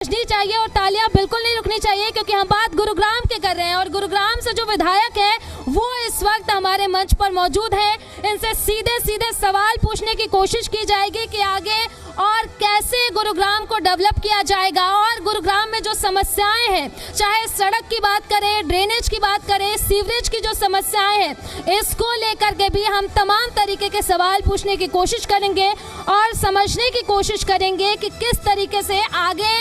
बजनी चाहिए और तालियां बिल्कुल नहीं रुकनी चाहिए, क्योंकि हम बात गुरुग्राम के कर रहे हैं और गुरुग्राम से जो विधायक है वो इस वक्त हमारे मंच पर मौजूद है। इनसे सीधे सीधे सवाल पूछने की कोशिश की जाएगी कि आगे और कैसे गुरुग्राम को डेवलप किया जाएगा और गुरुग्राम में जो समस्याएं हैं, चाहे सड़क की बात करें, ड्रेनेज की बात करें, सीवरेज की जो समस्याएं हैं, इसको लेकर के भी हम तमाम तरीके के सवाल पूछने की कोशिश करेंगे और समझने की कोशिश करेंगे कि किस तरीके से आगे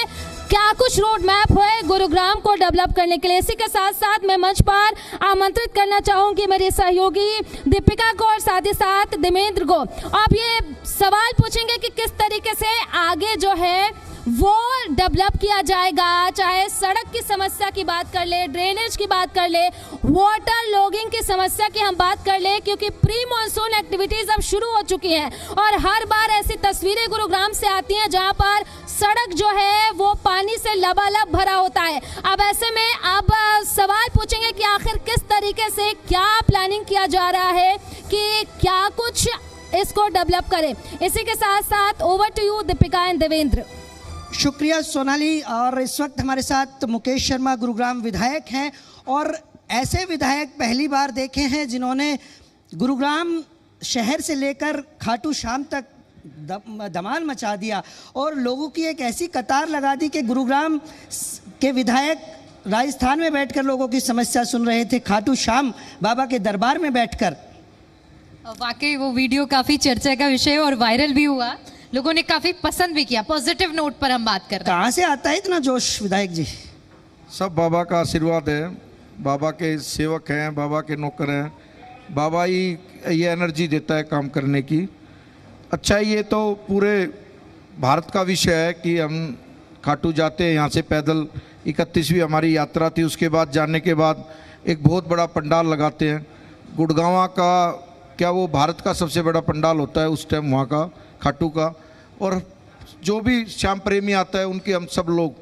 क्या कुछ रोड मैप है गुरुग्राम को डेवलप करने के लिए। इसी के साथ साथ मैं मंच पर आमंत्रित करना चाहूंगी मेरे सहयोगी दीपिका को और साथ ही साथ देवेंद्र को। अब ये सवाल पूछेंगे कि किस तरीके से आगे जो है वो डेवलप किया जाएगा, चाहे सड़क की समस्या की बात कर ले, ड्रेनेज की बात कर ले, वाटर लॉगिंग की समस्या की हम बात कर ले, क्योंकि प्री मानसून एक्टिविटीज अब शुरू हो चुकी हैं और हर बार ऐसी तस्वीरें गुरुग्राम से आती हैं जहां पर सड़क जो है वो पानी से लबालब भरा होता है। अब ऐसे में अब सवाल पूछेंगे कि आखिर किस तरीके से क्या प्लानिंग किया जा रहा है कि क्या कुछ इसको डेवलप करें। इसी के साथ साथ over to you Deepika and Devendra. शुक्रिया सोनाली। और इस वक्त हमारे साथ मुकेश शर्मा गुरुग्राम विधायक हैं और ऐसे विधायक पहली बार देखे हैं जिन्होंने गुरुग्राम शहर से लेकर खाटू श्याम तक धमाल मचा दिया और लोगों की एक ऐसी कतार लगा दी कि गुरुग्राम के विधायक राजस्थान में बैठकर लोगों की समस्या सुन रहे थे, खाटू श्याम बाबा के दरबार में बैठकर। वाकई वो वीडियो काफ़ी चर्चा का विषय और वायरल भी हुआ, लोगों ने काफ़ी पसंद भी किया। पॉजिटिव नोट पर हम बात कर रहे हैं। कहाँ से आता है इतना जोश विधायक जी? सब बाबा का आशीर्वाद है, बाबा के सेवक हैं, बाबा के नौकर हैं, बाबा ही ये एनर्जी देता है काम करने की। अच्छा, ये तो पूरे भारत का विषय है कि हम खाटू जाते हैं यहाँ से पैदल, 31वीं हमारी यात्रा थी, उसके बाद जाने के बाद एक बहुत बड़ा पंडाल लगाते हैं गुड़गांव का, क्या वो भारत का सबसे बड़ा पंडाल होता है उस टाइम वहाँ का खाटू का। और जो भी श्याम प्रेमी आता है उनके हम सब लोग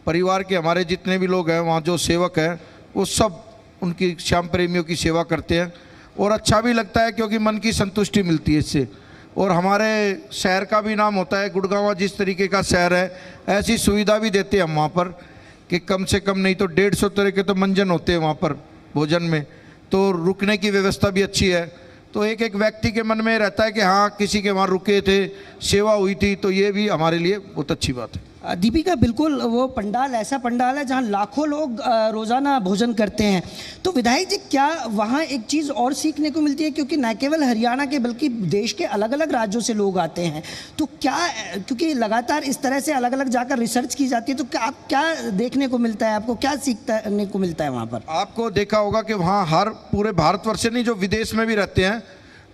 परिवार के हमारे जितने भी लोग हैं वहाँ जो सेवक हैं वो सब उनकी श्याम प्रेमियों की सेवा करते हैं और अच्छा भी लगता है क्योंकि मन की संतुष्टि मिलती है इससे। और हमारे शहर का भी नाम होता है, गुड़गांव जिस तरीके का शहर है ऐसी सुविधा भी देते हैं हम वहाँ पर कि कम से कम नहीं तो 150 तरह के तो मंजन होते हैं वहाँ पर भोजन में, तो रुकने की व्यवस्था भी अच्छी है। तो एक एक व्यक्ति के मन में रहता है कि हाँ किसी के वहाँ रुके थे, सेवा हुई थी, तो ये भी हमारे लिए बहुत अच्छी बात है। दीपिका, बिल्कुल वो पंडाल ऐसा पंडाल है जहाँ लाखों लोग रोज़ाना भोजन करते हैं। तो विधायक जी, क्या वहाँ एक चीज़ और सीखने को मिलती है, क्योंकि न केवल हरियाणा के बल्कि देश के अलग अलग राज्यों से लोग आते हैं, तो क्या, क्योंकि लगातार इस तरह से अलग अलग जाकर रिसर्च की जाती है, तो क्या देखने को मिलता है, आपको क्या सीखने को मिलता है वहाँ पर? आपको देखा होगा कि वहाँ हर पूरे भारतवर्ष से नहीं, जो विदेश में भी रहते हैं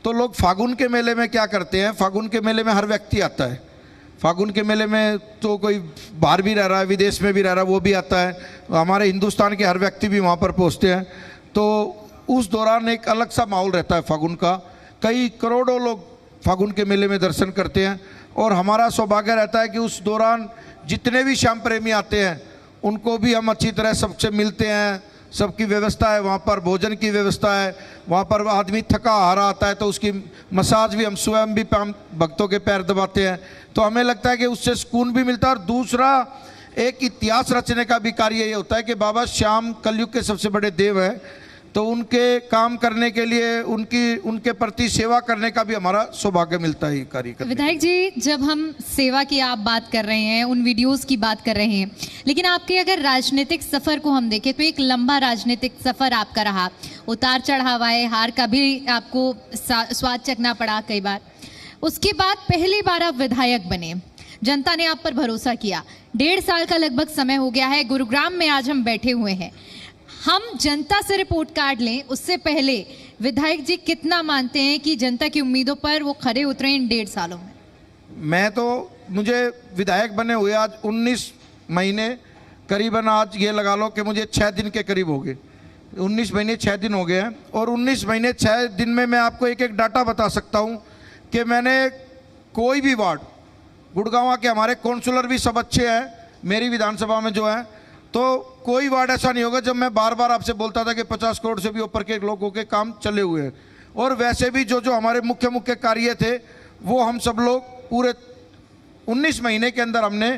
तो लोग फागुन के मेले में क्या करते हैं, फागुन के मेले में हर व्यक्ति आता है। फागुन के मेले में तो कोई बाहर भी रह रहा है, विदेश में भी रह रहा है, वो भी आता है, हमारे हिंदुस्तान के हर व्यक्ति भी वहाँ पर पहुँचते हैं। तो उस दौरान एक अलग सा माहौल रहता है फागुन का, कई करोड़ों लोग फागुन के मेले में दर्शन करते हैं और हमारा सौभाग्य रहता है कि उस दौरान जितने भी श्याम प्रेमी आते हैं उनको भी हम अच्छी तरह सबसे मिलते हैं, सबकी व्यवस्था है वहाँ पर, भोजन की व्यवस्था है वहाँ पर। आदमी थका हारा आता है तो उसकी मसाज भी हम स्वयं भी भक्तों के पैर दबाते हैं, तो हमें लगता है कि उससे सुकून भी मिलता है। और दूसरा एक इतिहास रचने का भी कार्य ये होता है कि बाबा श्याम कलयुग के सबसे बड़े देव हैं, तो उनके काम करने के लिए उनके प्रति सेवा करने का भी हमारा सौभाग्य मिलता है कार्य करने। विधायक जी, जब हम सेवा की आप बात कर रहे हैं, उन वीडियोस की बात कर रहे हैं, लेकिन आपके अगर राजनीतिक सफ़र को हम देखें तो एक लंबा राजनीतिक सफ़र आपका रहा, उतार चढ़ाव आए, हार का भी आपको स्वाद चखना पड़ा कई बार। उसके बाद पहली बार आप विधायक बने, जनता ने आप पर भरोसा किया, 1.5 साल का लगभग समय हो गया है, गुरुग्राम में आज हम बैठे हुए हैं। हम जनता से रिपोर्ट कार्ड लें उससे पहले विधायक जी कितना मानते हैं कि जनता की उम्मीदों पर वो खरे उतरे इन 1.5 सालों में? मैं तो, मुझे विधायक बने हुए आज 19 महीने करीबन, आज ये लगा लो कि मुझे 6 दिन के करीब हो गए, 19 महीने 6 दिन हो गए हैं। और 19 महीने 6 दिन में मैं आपको एक एक डाटा बता सकता हूँ कि मैंने कोई भी वार्ड, गुड़गांव के हमारे काउंसलर भी सब अच्छे हैं मेरी विधानसभा में जो है, तो कोई वार्ड ऐसा नहीं होगा जब मैं बार बार आपसे बोलता था कि 50 करोड़ से भी ऊपर के लोगों के काम चले हुए हैं। और वैसे भी जो हमारे मुख्य कार्य थे वो हम सब लोग पूरे 19 महीने के अंदर हमने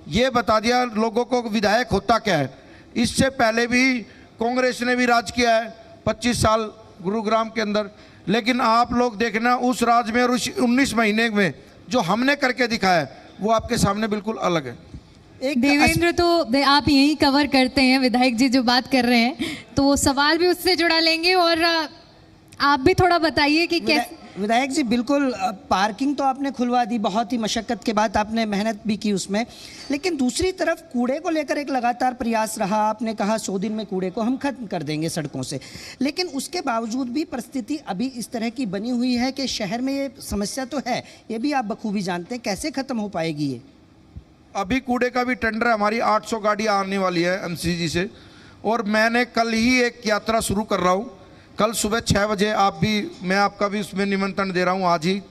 ये बता दिया लोगों को विधायक होता क्या है। इससे पहले भी कांग्रेस ने भी राज किया है 25 साल गुरुग्राम के अंदर, लेकिन आप लोग देखना उस राज में और उस 19 महीने में जो हमने करके दिखाया है वो आपके सामने बिल्कुल अलग है। एक देवेंद्र, तो आप यही कवर करते हैं, विधायक जी जो बात कर रहे हैं तो सवाल भी उससे जुड़ा लेंगे और आप भी थोड़ा बताइए कि कैसे। विधायक जी बिल्कुल, पार्किंग तो आपने खुलवा दी, बहुत ही मशक्कत के बाद आपने मेहनत भी की उसमें, लेकिन दूसरी तरफ कूड़े को लेकर एक लगातार प्रयास रहा। आपने कहा 100 दिन में कूड़े को हम खत्म कर देंगे सड़कों से, लेकिन उसके बावजूद भी परिस्थिति अभी इस तरह की बनी हुई है कि शहर में ये समस्या तो है, ये भी आप बखूबी जानते हैं। कैसे खत्म हो पाएगी ये? अभी कूड़े का भी टेंडर है, हमारी 800 गाड़ी आने वाली है MCG से, और मैंने कल ही एक यात्रा शुरू कर रहा हूँ। कल सुबह 6 बजे आप भी, मैं आपका भी उसमें निमंत्रण दे रहा हूँ आज ही